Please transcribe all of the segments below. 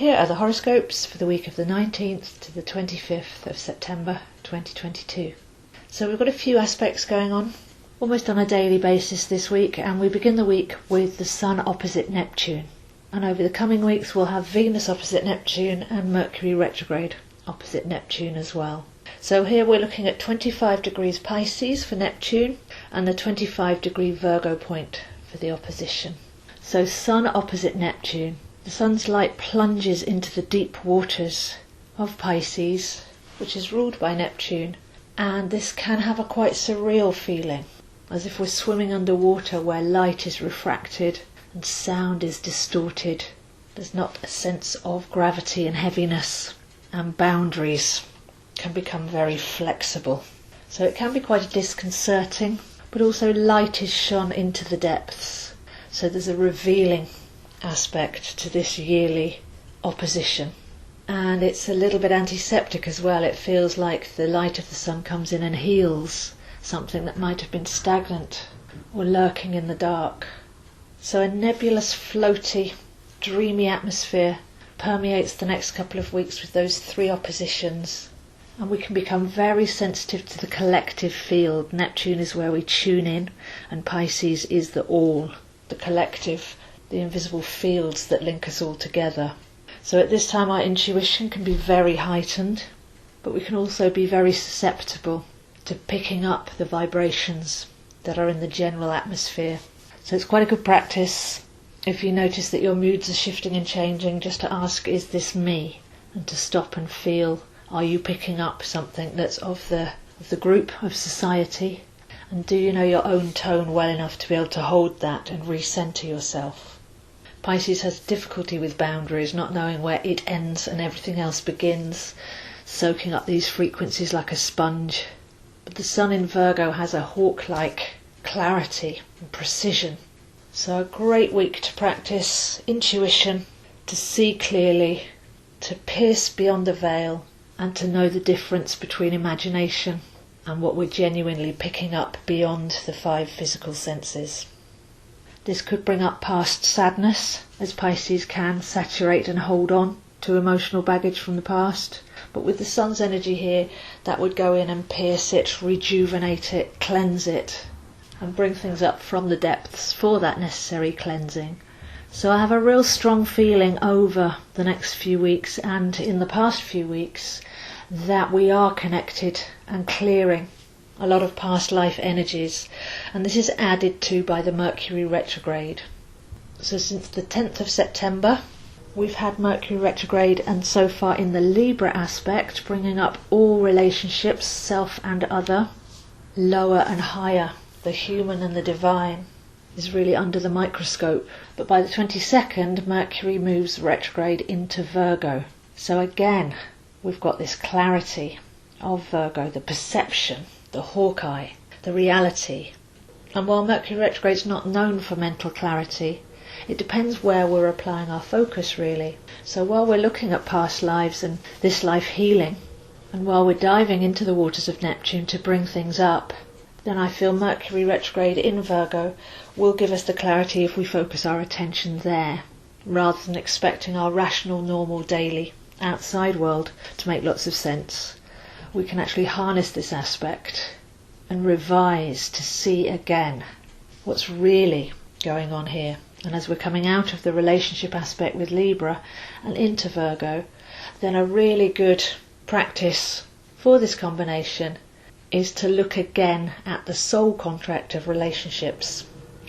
Here are the horoscopes for the week of the 19th to the 25th of September 2022. So we've got a few aspects going on, almost on a daily basis this week, and we begin the week with the Sun opposite Neptune. And over the coming weeks we'll have Venus opposite Neptune and Mercury retrograde opposite Neptune as well. So here we're looking at 25 degrees Pisces for Neptune and the 25 degree Virgo point for the opposition. So Sun opposite Neptune. The Sun's light plunges into the deep waters of Pisces, which is ruled by Neptune, and this can have a quite surreal feeling, as if we're swimming underwater where light is refracted and sound is distorted. There's not a sense of gravity and heaviness, and boundaries can become very flexible. So it can be quite disconcerting, but also light is shone into the depths. So there's a revealing aspect to this yearly opposition. And it's a little bit antiseptic as well. It feels like the light of the sun comes in and heals something that might have been stagnant or lurking in the dark. So a nebulous, floaty, dreamy atmosphere permeates the next couple of weeks with those three oppositions. And we can become very sensitive to the collective field. Neptune is where we tune in, and Pisces is the all, the collective, the invisible fields that link us all together. So at this time our intuition can be very heightened, but we can also be very susceptible to picking up the vibrations that are in the general atmosphere. So it's quite a good practice, if you notice that your moods are shifting and changing, just to ask, is this me? And to stop and feel, are you picking up something that's of the group, of society? And do you know your own tone well enough to be able to hold that and recenter yourself? Pisces has difficulty with boundaries, not knowing where it ends and everything else begins, soaking up these frequencies like a sponge. But the Sun in Virgo has a hawk-like clarity and precision. So a great week to practice intuition, to see clearly, to pierce beyond the veil, and to know the difference between imagination and what we're genuinely picking up beyond the five physical senses. This could bring up past sadness, as Pisces can saturate and hold on to emotional baggage from the past. But with the Sun's energy here, that would go in and pierce it, rejuvenate it, cleanse it, and bring things up from the depths for that necessary cleansing. So I have a real strong feeling over the next few weeks and in the past few weeks that we are connected and clearing a lot of past life energies, and this is added to by the Mercury retrograde. So since the 10th of September we've had Mercury retrograde, and so far in the Libra aspect, bringing up all relationships, self and other, lower and higher, the human and the divine is really under the microscope. But by the 22nd, Mercury moves retrograde into Virgo. So again, we've got this clarity of Virgo, the perception, the hawkeye, the reality. And while Mercury retrograde is not known for mental clarity, it depends where we're applying our focus really. So while we're looking at past lives and this life healing, and while we're diving into the waters of Neptune to bring things up, then I feel Mercury retrograde in Virgo will give us the clarity if we focus our attention there, rather than expecting our rational, normal, daily, outside world to make lots of sense. We can actually harness this aspect and revise to see again what's really going on here. And as we're coming out of the relationship aspect with Libra and into Virgo, then a really good practice for this combination is to look again at the soul contract of relationships.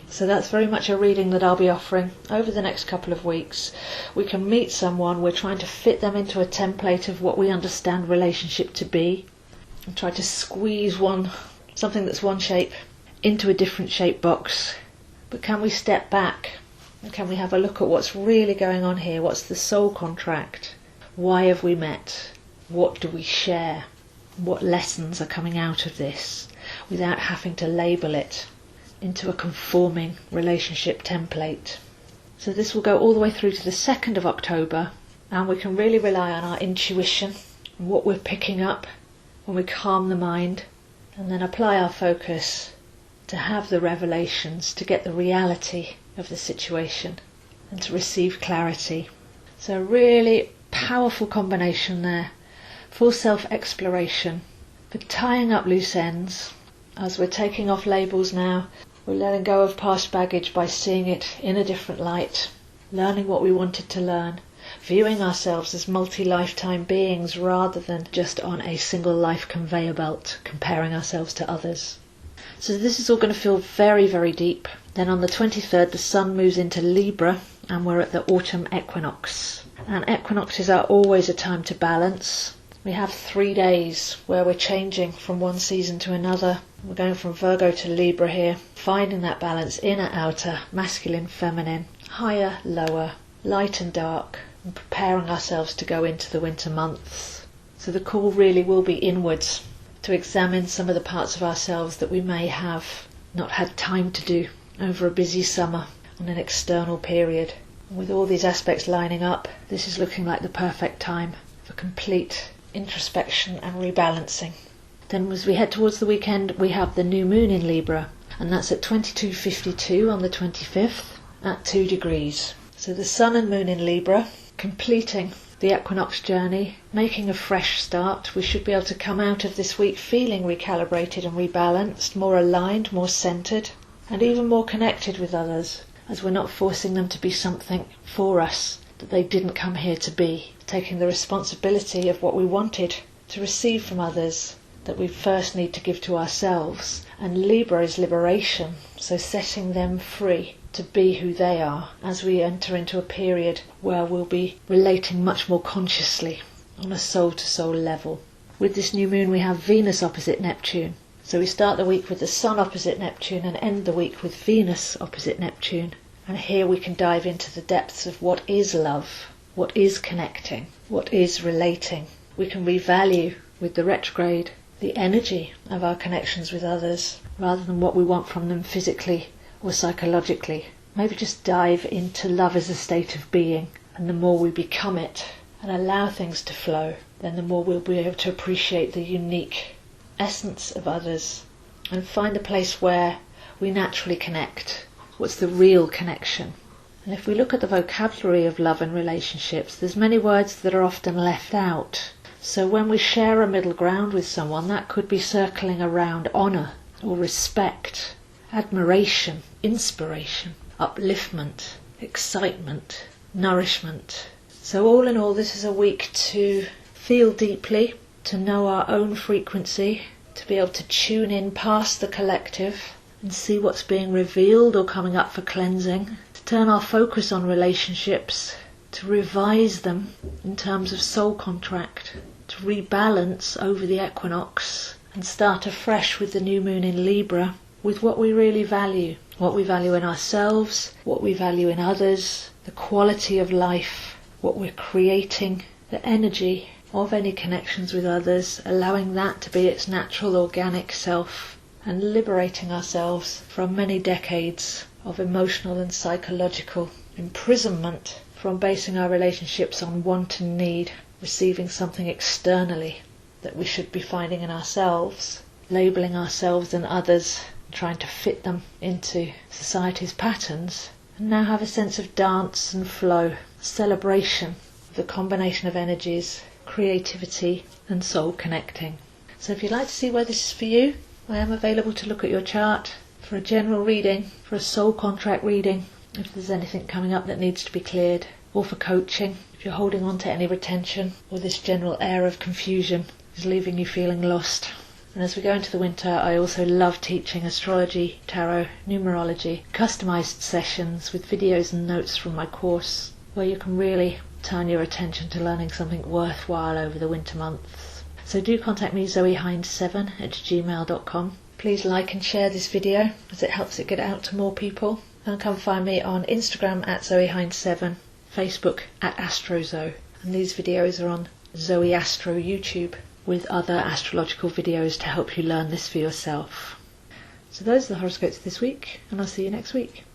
So that's very much a reading that I'll be offering over the next couple of weeks. We can meet someone, we're trying to fit them into a template of what we understand relationship to be, and try to squeeze something that's one shape into a different shape box. But can we step back and can we have a look at what's really going on here? What's the soul contract? Why have we met? What do we share? What lessons are coming out of this, without having to label it into a conforming relationship template. So this will go all the way through to the 2nd of October, and we can really rely on our intuition and what we're picking up when we calm the mind, and then apply our focus to have the revelations, to get the reality of the situation and to receive clarity. So really powerful combination there for self-exploration, for tying up loose ends. As we're taking off labels now, we're letting go of past baggage by seeing it in a different light, learning what we wanted to learn, viewing ourselves as multi-lifetime beings rather than just on a single life conveyor belt, comparing ourselves to others. So this is all going to feel very, very deep. Then on the 23rd, the sun moves into Libra and we're at the autumn equinox. And equinoxes are always a time to balance. We have 3 days where we're changing from one season to another. We're going from Virgo to Libra here, finding that balance, inner, outer, masculine, feminine, higher, lower, light and dark, and preparing ourselves to go into the winter months. So the call really will be inwards, to examine some of the parts of ourselves that we may have not had time to do over a busy summer and an external period. And with all these aspects lining up, this is looking like the perfect time for complete introspection and rebalancing. Then as we head towards the weekend, we have the new moon in Libra, and that's at 22:52 on the 25th at 2 degrees. So the sun and moon in Libra, completing the equinox journey, making a fresh start. We should be able to come out of this week feeling recalibrated and rebalanced, more aligned, more centred, and even more connected with others, as we're not forcing them to be something for us that they didn't come here to be, taking the responsibility of what we wanted to receive from others that we first need to give to ourselves. And Libra is liberation, so setting them free to be who they are as we enter into a period where we'll be relating much more consciously on a soul-to-soul level. With this new moon we have Venus opposite Neptune. So we start the week with the Sun opposite Neptune and end the week with Venus opposite Neptune. And here we can dive into the depths of what is love, what is connecting, what is relating. We can revalue with the retrograde the energy of our connections with others rather than what we want from them physically or psychologically. Maybe just dive into love as a state of being, and the more we become it and allow things to flow, then the more we'll be able to appreciate the unique essence of others and find a place where we naturally connect. What's the real connection? And if we look at the vocabulary of love and relationships, there's many words that are often left out. So when we share a middle ground with someone, that could be circling around honour or respect, admiration, inspiration, upliftment, excitement, nourishment. So all in all, this is a week to feel deeply, to know our own frequency, to be able to tune in past the collective and see what's being revealed or coming up for cleansing, to turn our focus on relationships, to revise them in terms of soul contract, to rebalance over the equinox and start afresh with the new moon in Libra with what we really value, what we value in ourselves, what we value in others, the quality of life, what we're creating, the energy of any connections with others, allowing that to be its natural organic self, and liberating ourselves from many decades of emotional and psychological imprisonment from basing our relationships on want and need, receiving something externally that we should be finding in ourselves, labelling ourselves and others, trying to fit them into society's patterns, and now have a sense of dance and flow, celebration of the combination of energies, creativity and soul connecting. So if you'd like to see where this is for you, I am available to look at your chart for a general reading, for a soul contract reading, if there's anything coming up that needs to be cleared, or for coaching, if you're holding on to any retention or this general air of confusion is leaving you feeling lost. And as we go into the winter, I also love teaching astrology, tarot, numerology, customised sessions with videos and notes from my course, where you can really turn your attention to learning something worthwhile over the winter months. So do contact me, zoehind7@gmail.com. Please like and share this video as it helps it get out to more people. And come find me on Instagram at zoehind7, Facebook at astrozo. And these videos are on zoeastro YouTube with other astrological videos to help you learn this for yourself. So those are the horoscopes this week, and I'll see you next week.